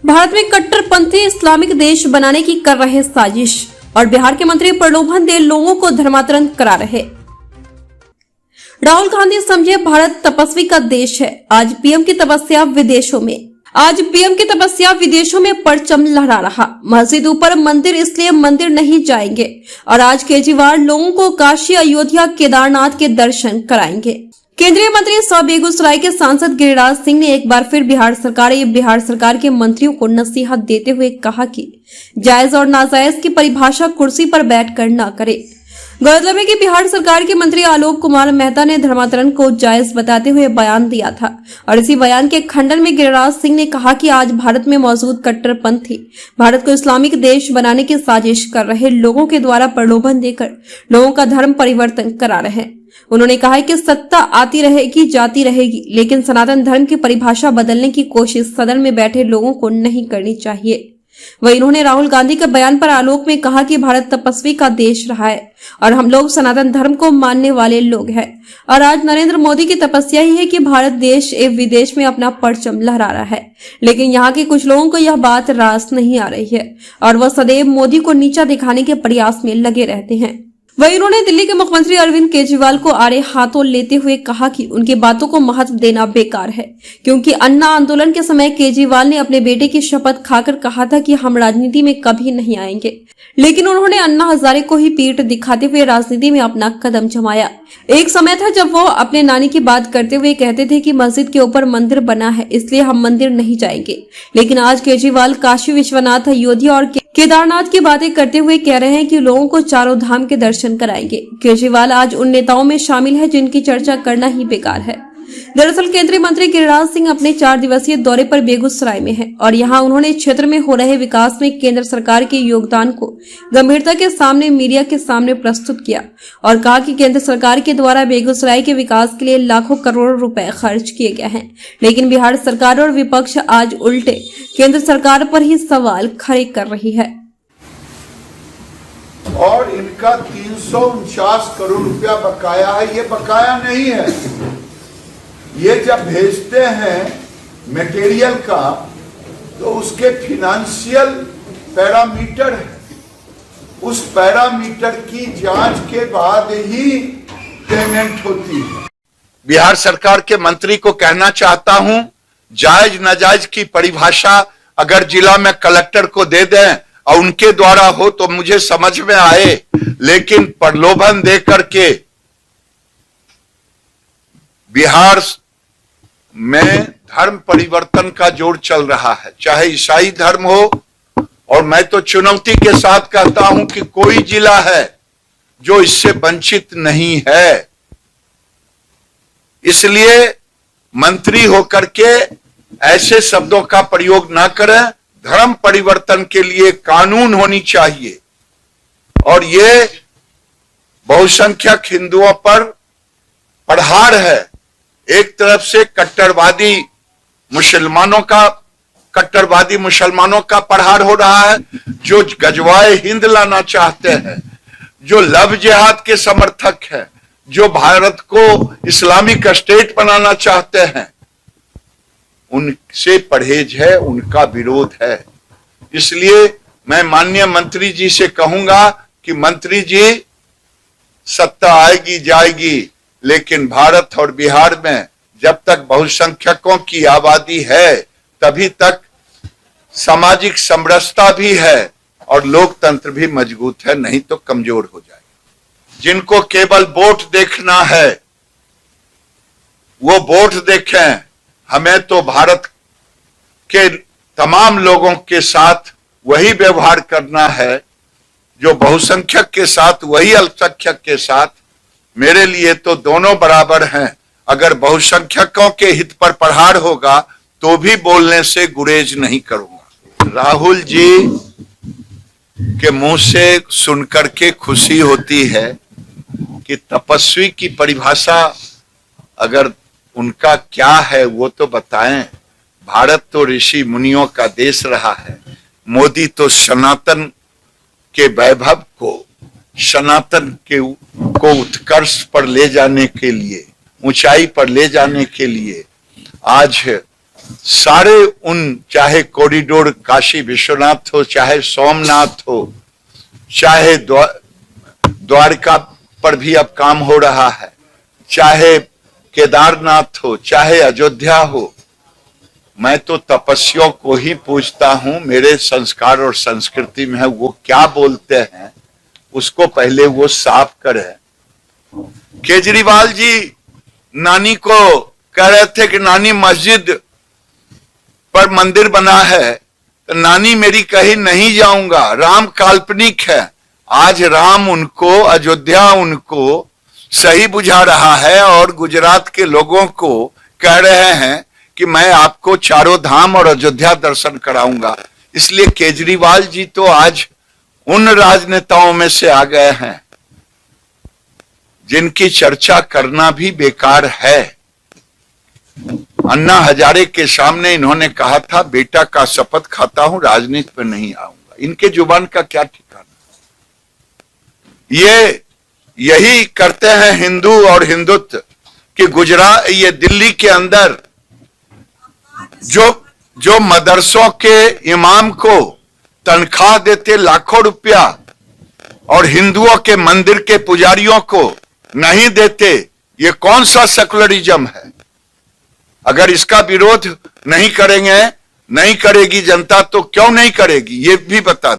भारत में कट्टरपंथी इस्लामिक देश बनाने की कर रहे साजिश और बिहार के मंत्री प्रलोभन दे लोगों को धर्मांतरण करा रहे। राहुल गांधी समझे भारत तपस्वी का देश है। आज पीएम की तपस्या विदेशों में परचम लहरा रहा। मस्जिद ऊपर मंदिर इसलिए मंदिर नहीं जाएंगे और आज केजरीवाल लोगों को काशी, अयोध्या, केदारनाथ के दर्शन कराएंगे। केंद्रीय मंत्री सह बेगूसराय के सांसद गिरिराज सिंह ने एक बार फिर बिहार सरकार के मंत्रियों को नसीहत देते हुए कहा कि जायज और नाजायज की परिभाषा कुर्सी पर बैठकर न करे। गौरतलब है कि बिहार सरकार के मंत्री आलोक कुमार मेहता ने धर्मांतरण को जायज बताते हुए बयान दिया था और इसी बयान के खंडन में गिरिराज सिंह ने कहा कि आज भारत में मौजूद कट्टरपंथी भारत को इस्लामिक देश बनाने की साजिश कर रहे लोगों के द्वारा प्रलोभन देकर लोगों का धर्म परिवर्तन करा रहे हैं। उन्होंने कहा कि सत्ता आती रहेगी, जाती रहेगी, लेकिन सनातन धर्म की परिभाषा बदलने की कोशिश सदन में बैठे लोगों को नहीं करनी चाहिए। वहीं उन्होंने राहुल गांधी के बयान पर आलोक में कहा कि भारत तपस्वी का देश रहा है और हम लोग सनातन धर्म को मानने वाले लोग हैं और आज नरेंद्र मोदी की तपस्या ही है कि भारत देश एवं विदेश में अपना परचम लहरा रहा है। लेकिन यहाँ के कुछ लोगों को यह बात रास नहीं आ रही है और वह सदैव मोदी को नीचा दिखाने के प्रयास में लगे रहते हैं। वहीं उन्होंने दिल्ली के मुख्यमंत्री अरविंद केजरीवाल को आड़े हाथों लेते हुए कहा कि उनकी बातों को महत्व देना बेकार है, क्योंकि अन्ना आंदोलन के समय केजरीवाल ने अपने बेटे की शपथ खाकर कहा था कि हम राजनीति में कभी नहीं आएंगे, लेकिन उन्होंने अन्ना हजारे को ही पीठ दिखाते हुए राजनीति में अपना कदम जमाया। एक समय था जब वो अपने नानी की बात करते हुए कहते थे कि मस्जिद के ऊपर मंदिर बना है इसलिए हम मंदिर नहीं जाएंगे, लेकिन आज केजरीवाल काशी विश्वनाथ, अयोध्या और केदारनाथ की बातें करते हुए कह रहे हैं कि लोगों को चारों धाम के दर्शन कराएंगे। केजरीवाल आज उन नेताओं में शामिल है जिनकी चर्चा करना ही बेकार है। दरअसल केंद्रीय मंत्री गिरिराज सिंह अपने 4 दिवसीय दौरे पर बेगूसराय में हैं और यहां उन्होंने क्षेत्र में हो रहे विकास में केंद्र सरकार के योगदान को गंभीरता के सामने मीडिया के सामने प्रस्तुत किया और कहा कि केंद्र सरकार के द्वारा बेगूसराय के विकास के लिए लाखों करोड़ रुपए खर्च किए गए हैं, लेकिन बिहार सरकार और विपक्ष आज उल्टे केंद्र सरकार पर ही सवाल खड़े कर रही है। और इनका 349 करोड़ रुपया बकाया है। ये बकाया नहीं है। ये जब भेजते हैं मटेरियल का तो उसके फिनेंशियल पैरामीटर है, उस पैरामीटर की जांच के बाद ही पेमेंट होती है। बिहार सरकार के मंत्री को कहना चाहता हूं, जायज नाजायज की परिभाषा अगर जिला में कलेक्टर को दे दें और उनके द्वारा हो तो मुझे समझ में आए, लेकिन प्रलोभन दे करके बिहार में धर्म परिवर्तन का जोर चल रहा है, चाहे ईसाई धर्म हो। और मैं तो चुनौती के साथ कहता हूं कि कोई जिला है जो इससे वंचित नहीं है। इसलिए मंत्री होकर के ऐसे शब्दों का प्रयोग ना करें। धर्म परिवर्तन के लिए कानून होनी चाहिए और ये बहुसंख्यक हिंदुओं पर प्रहार है। एक तरफ से कट्टरवादी मुसलमानों का प्रहार हो रहा है, जो गजवाए हिंद लाना चाहते हैं, जो लव जिहाद के समर्थक हैं, जो भारत को इस्लामिक स्टेट बनाना चाहते हैं, उनसे परहेज है, उनका विरोध है। इसलिए मैं माननीय मंत्री जी से कहूंगा कि मंत्री जी, सत्ता आएगी जाएगी, लेकिन भारत और बिहार में जब तक बहुसंख्यकों की आबादी है तभी तक सामाजिक समरसता भी है और लोकतंत्र भी मजबूत है, नहीं तो कमजोर हो जाएगा। जिनको केवल वोट देखना है वो वोट देखें। हमें तो भारत के तमाम लोगों के साथ वही व्यवहार करना है जो बहुसंख्यक के साथ, वही अल्पसंख्यक के साथ। मेरे लिए तो दोनों बराबर हैं। अगर बहुसंख्यकों के हित पर प्रहार होगा तो भी बोलने से गुरेज नहीं करूंगा। राहुल जी के मुंह से सुनकर के खुशी होती है कि तपस्वी की परिभाषा अगर उनका क्या है वो तो बताएं। भारत तो ऋषि मुनियों का देश रहा है। मोदी तो सनातन के वैभव को, सनातन को उत्कर्ष पर ले जाने के लिए, ऊंचाई पर ले जाने के लिए आज सारे उन, चाहे कॉरिडोर काशी विश्वनाथ हो, चाहे सोमनाथ हो, चाहे द्वारका पर भी अब काम हो रहा है, चाहे केदारनाथ हो, चाहे अयोध्या हो, मैं तो तपस्वियों को ही पूछता हूं। मेरे संस्कार और संस्कृति में है, वो क्या बोलते हैं उसको पहले वो साफ करे। केजरीवाल जी नानी को कह रहे थे कि नानी मस्जिद पर मंदिर बना है, तो नानी मेरी कही नहीं जाऊंगा, राम काल्पनिक है। आज राम उनको, अयोध्या उनको सही बुझा रहा है और गुजरात के लोगों को कह रहे हैं कि मैं आपको चारों धाम और अयोध्या दर्शन कराऊंगा। इसलिए केजरीवाल जी तो आज उन राजनेताओं में से आ गए हैं जिनकी चर्चा करना भी बेकार है। अन्ना हजारे के सामने इन्होंने कहा था, बेटा का शपथ खाता हूं, राजनीति पर नहीं आऊंगा। इनके जुबान का क्या ठिकाना। ये यही करते हैं हिंदू और हिंदुत्व कि गुजरात, ये दिल्ली के अंदर जो मदरसों के इमाम को तनख्वाह देते लाखों रुपया और हिंदुओं के मंदिर के पुजारियों को नहीं देते, ये कौन सा सेकुलरिज्म है। अगर इसका विरोध नहीं करेंगे, नहीं करेगी जनता, तो क्यों नहीं करेगी ये भी बता।